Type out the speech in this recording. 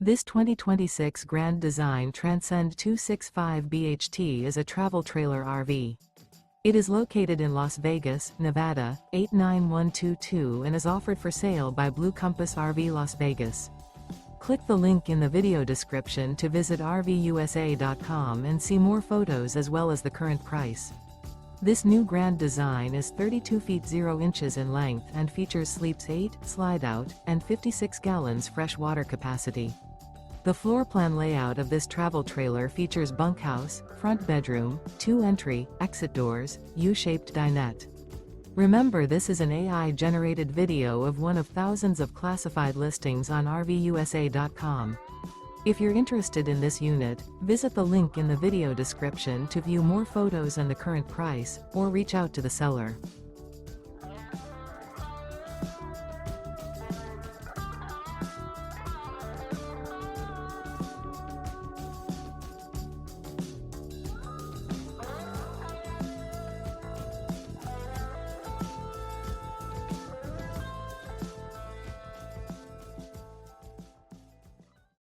This 2026 Grand Design Transcend 265 BHT is a travel trailer RV. It is located in Las Vegas, Nevada, 89122 and is offered for sale by Blue Compass RV Las Vegas. Click the link in the video description to visit RVUSA.com and see more photos as well as the current price. This new Grand Design is 32 feet 0 inches in length and features sleeps 8, slide-out, and 56 gallons fresh water capacity. The floor plan layout of this travel trailer features bunkhouse, front bedroom, 2 entry, exit doors, U-shaped dinette. Remember, this is an AI-generated video of one of thousands of classified listings on RVUSA.com. If you're interested in this unit, visit the link in the video description to view more photos and the current price, or reach out to the seller.